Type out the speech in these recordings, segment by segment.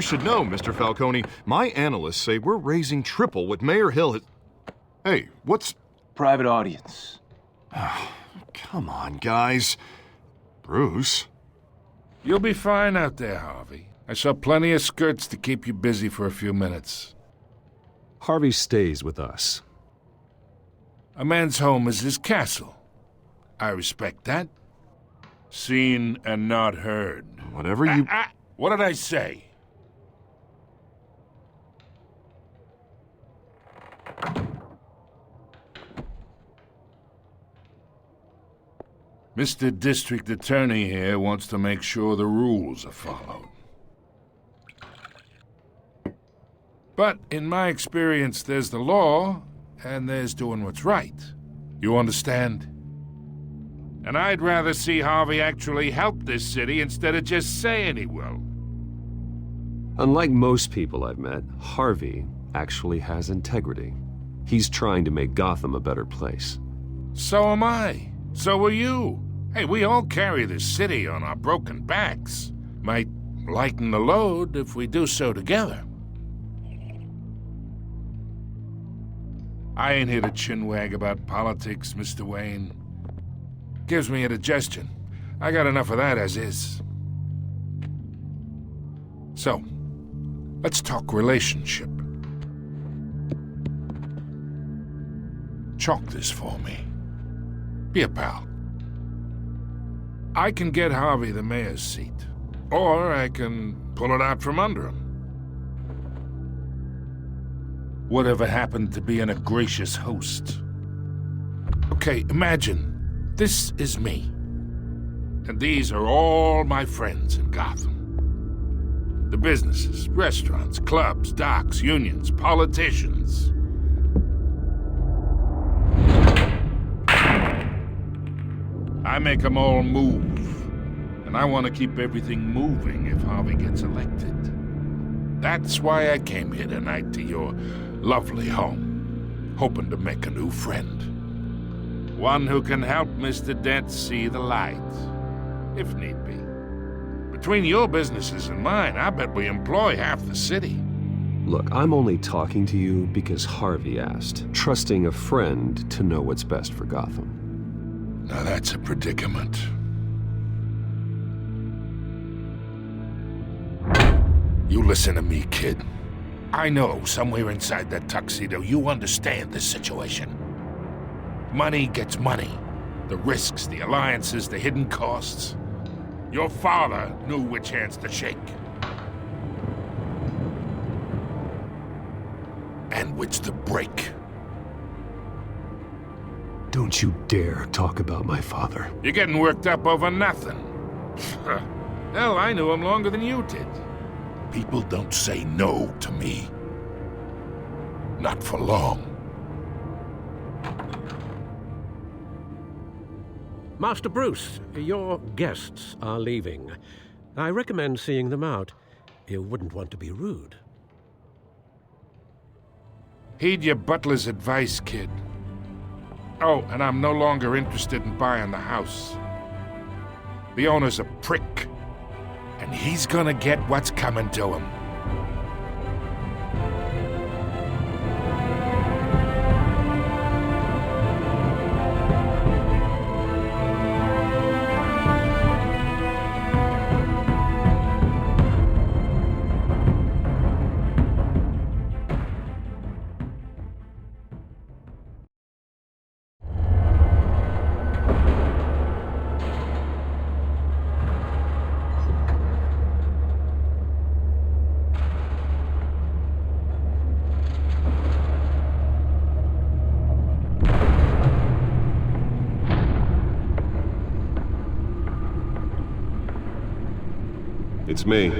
should know, Mr. Falcone. My analysts say we're raising triple what Mayor Hill has... Hey, what's... Private audience. Come on, guys. Bruce? You'll be fine out there, Harvey. I saw plenty of skirts to keep you busy for a few minutes. Harvey stays with us. A man's home is his castle. I respect that. Seen and not heard. Whatever you... What did I say? Mr. District Attorney here wants to make sure the rules are followed. But in my experience, there's the law, and there's doing what's right. You understand? And I'd rather see Harvey actually help this city instead of just saying he will. Unlike most people I've met, Harvey actually has integrity. He's trying to make Gotham a better place. So am I. So are you. Hey, we all carry this city on our broken backs. Might lighten the load if we do so together. I ain't here to chinwag about politics, Mr. Wayne. Gives me indigestion. I got enough of that as is. So, let's talk relationship. Chalk this for me. Be a pal. I can get Harvey the mayor's seat, or I can pull it out from under him. Whatever happened to being a gracious host? Okay, imagine, this is me. And these are all my friends in Gotham. The businesses, restaurants, clubs, docks, unions, politicians. I make them all move. And I want to keep everything moving if Harvey gets elected. That's why I came here tonight to your lovely home, hoping to make a new friend. One who can help Mr. Dent see the light, if need be. Between your businesses and mine, I bet we employ half the city. Look, I'm only talking to you because Harvey asked, trusting a friend to know what's best for Gotham. Now that's a predicament. You listen to me, kid. I know somewhere inside that tuxedo you understand this situation. Money gets money. The risks, the alliances, the hidden costs. Your father knew which hands to shake. And which to break. Don't you dare talk about my father. You're getting worked up over nothing. Hell, I knew him longer than you did. People don't say no to me. Not for long. Master Bruce, your guests are leaving. I recommend seeing them out. You wouldn't want to be rude. Heed your butler's advice, kid. Oh, and I'm no longer interested in buying the house. The owner's a prick. And he's gonna get what's coming to him. It's me.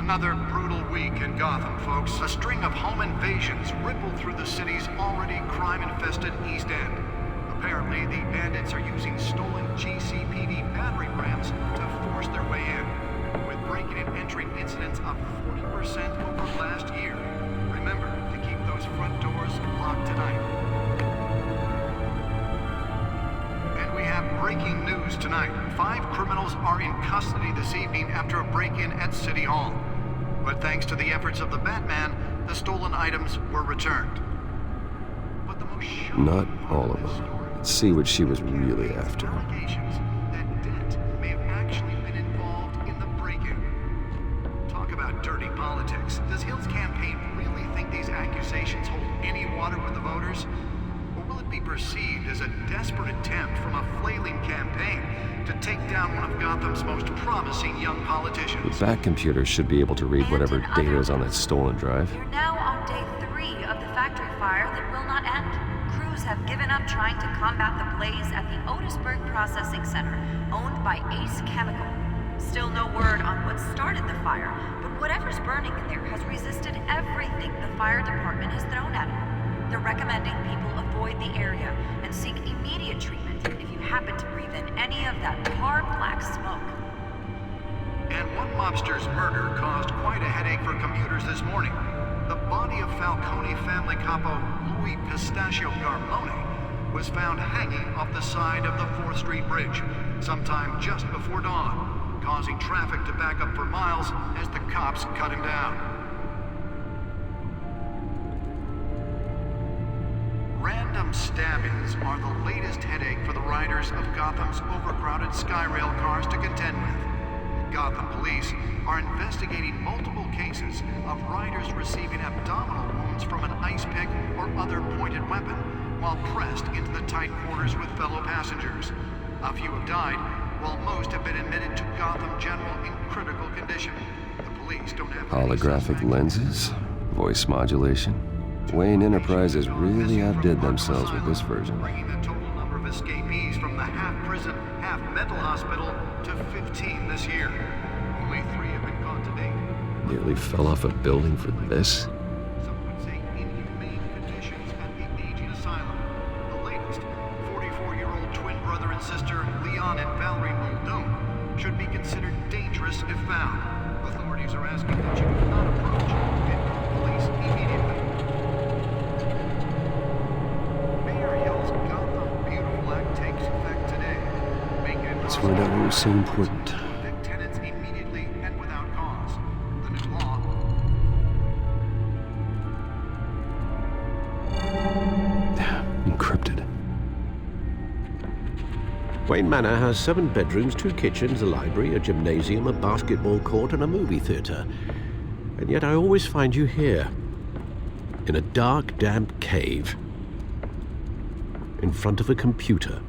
Another brutal week in Gotham, folks. A string of home invasions rippled through the city's already crime-infested East End. Apparently, the bandits are using stolen GCPD battering rams to force their way in, with breaking and entering incidents up 40% over last year. Remember to keep those front doors locked tonight. And we have breaking news tonight. 5 criminals are in custody this evening after a break-in at City Hall. But thanks to the efforts of the Batman, the stolen items were returned. But the most shocking Not all of part this them. story Let's see what she was really after. allegations that Dent may have actually been involved in the break-in. Talk about dirty politics. Does Hill's campaign really think these accusations hold any water with the voters? Or will it be perceived as a desperate attempt from a flailing campaign to take down one of Gotham's most promising young The politicians? back computer should be able to read whatever data is on that stolen drive. You're now on day 3 of the factory fire that will not end. Crews have given up trying to combat the blaze at the Otisburg Processing Center, owned by Ace Chemical. Still no word on what started the fire, but whatever's burning in there has resisted everything the fire department has thrown at it. They're recommending people avoid the area and seek immediate treatment if you happen to breathe in any of that tar black smoke. And one mobster's murder caused quite a headache for commuters this morning. The body of Falcone family capo Louis Pistachio Garmone was found hanging off the side of the 4th Street Bridge sometime just before dawn, causing traffic to back up for miles as the cops cut him down. Random stabbings are the latest headache for the riders of Gotham's overcrowded Skyrail cars to contend with. Gotham police are investigating multiple cases of riders receiving abdominal wounds from an ice pick or other pointed weapon while pressed into the tight quarters with fellow passengers. A few have died, while most have been admitted to Gotham General in critical condition. The police don't have any Holographic suspects. lenses, voice modulation. Wayne Enterprises really outdid themselves with this version. Bringing the total number of escapees from the half-prison, half-mental hospital to 15 this year. Only 3 have been caught to date. Nearly fell off a building for this. Some would say inhumane conditions at the aging asylum. The latest, 44-year-old twin brother and sister Leon and Valerie Muldoon should be considered dangerous if found. Authorities are asking that you do not approach and call police immediately. Mayor Hill's Gotham Beautiful Act takes effect today, making it Let's find out what was so important. to evict tenants immediately and without cause. The new law Encrypted. Wayne Manor has 7 bedrooms, 2 kitchens, a library, a gymnasium, a basketball court, and a movie theater. And yet I always find you here, in a dark, damp cave, in front of a computer.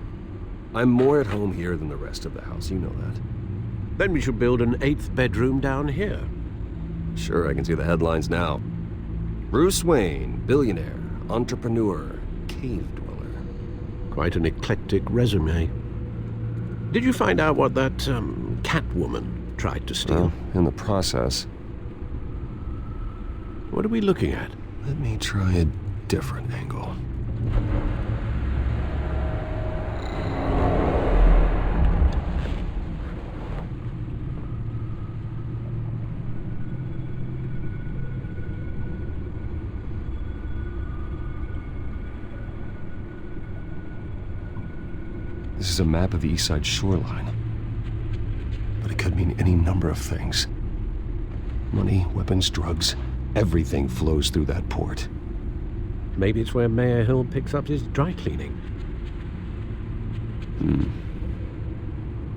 I'm more at home here than the rest of the house, you know that. Then we should build an 8th bedroom down here. Sure, I can see the headlines now. Bruce Wayne, billionaire, entrepreneur, cave dweller. Quite an eclectic resume. Did you find out what that, Catwoman tried to steal? Well, in the process, What are we looking at? let me try a different angle. This is a map of the East Side shoreline. But it could mean any number of things. Money, weapons, drugs, everything flows through that port. Maybe it's where Mayor Hill picks up his dry cleaning.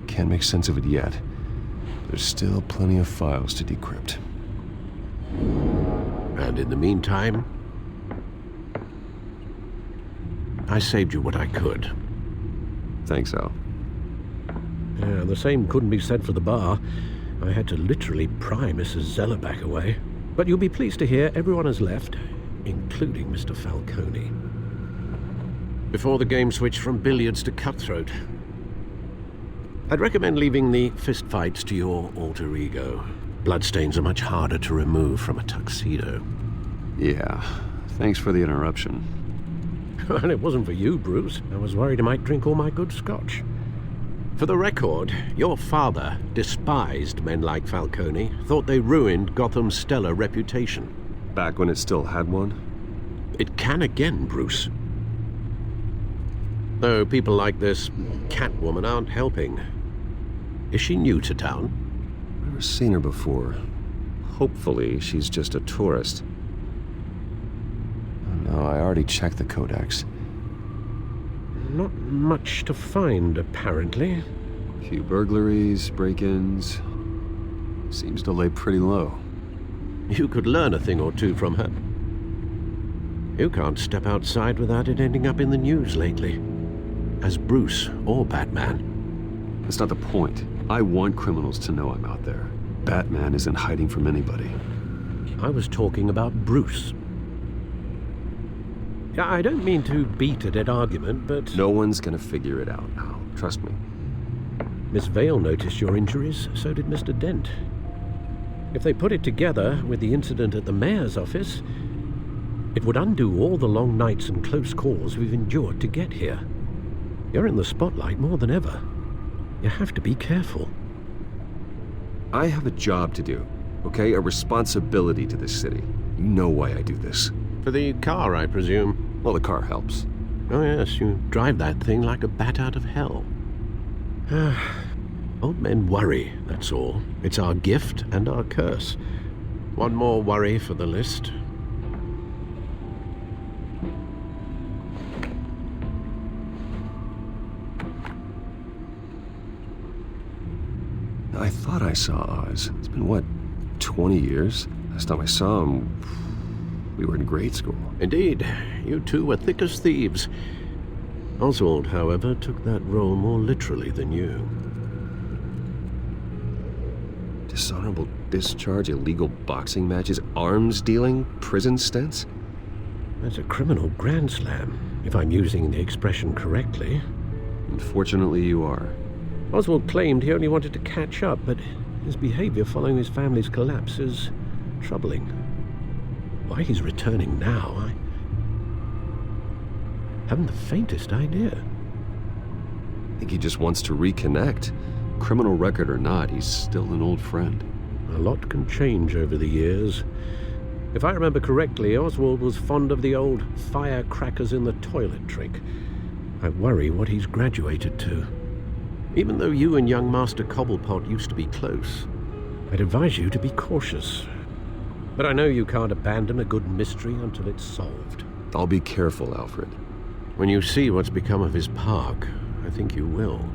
Can't make sense of it yet. There's still plenty of files to decrypt. And in the meantime, I saved you what I could. Thanks, Al. Yeah, the same couldn't be said for the bar. I had to literally pry Mrs. Zellerback away. But you'll be pleased to hear everyone has left, including Mr. Falcone. Before the game switched from billiards to cutthroat. I'd recommend leaving the fistfights to your alter ego. Bloodstains are much harder to remove from a tuxedo. Yeah, thanks for the interruption. And it wasn't for you, Bruce. I was worried I might drink all my good scotch. For the record, your father despised men like Falcone, thought they ruined Gotham's stellar reputation. Back when it still had one? It can again, Bruce. Though people like this Catwoman aren't helping. Is she new to town? Never seen her before. Hopefully, she's just a tourist. Oh, no, I already checked the codex. Not much to find, apparently. A few burglaries, break-ins. Seems to lay pretty low. You could learn a thing or two from her. You can't step outside without it ending up in the news lately. As Bruce or Batman. That's not the point. I want criminals to know I'm out there. Batman isn't hiding from anybody. I was talking about Bruce. I don't mean to beat a dead argument, but... No one's gonna figure it out now. Trust me. Miss Vale noticed your injuries, so did Mr. Dent. If they put it together with the incident at the mayor's office, it would undo all the long nights and close calls we've endured to get here. You're in the spotlight more than ever. You have to be careful. I have a job to do, okay? A responsibility to this city. You know why I do this. For the car, I presume. Well, the car helps. Oh yes, you drive that thing like a bat out of hell. Old men worry, that's all. It's our gift and our curse. One more worry for the list. I thought I saw Oz. It's been, what, 20 years? Last time I saw him, we were in grade school. Indeed, you two were thick as thieves. Oswald, however, took that role more literally than you. Dishonorable discharge, illegal boxing matches, arms dealing, prison stints? That's a criminal grand slam, if I'm using the expression correctly. Unfortunately, you are. Oswald claimed he only wanted to catch up, but his behavior following his family's collapse is troubling. Why he's returning now, I haven't the faintest idea. I think he just wants to reconnect. Criminal record or not, he's still an old friend. A lot can change over the years. If I remember correctly, Oswald was fond of the old firecrackers in the toilet trick. I worry what he's graduated to. Even though you and young Master Cobblepot used to be close, I'd advise you to be cautious. But I know you can't abandon a good mystery until it's solved. I'll be careful, Alfred. When you see what's become of his park, I think you will.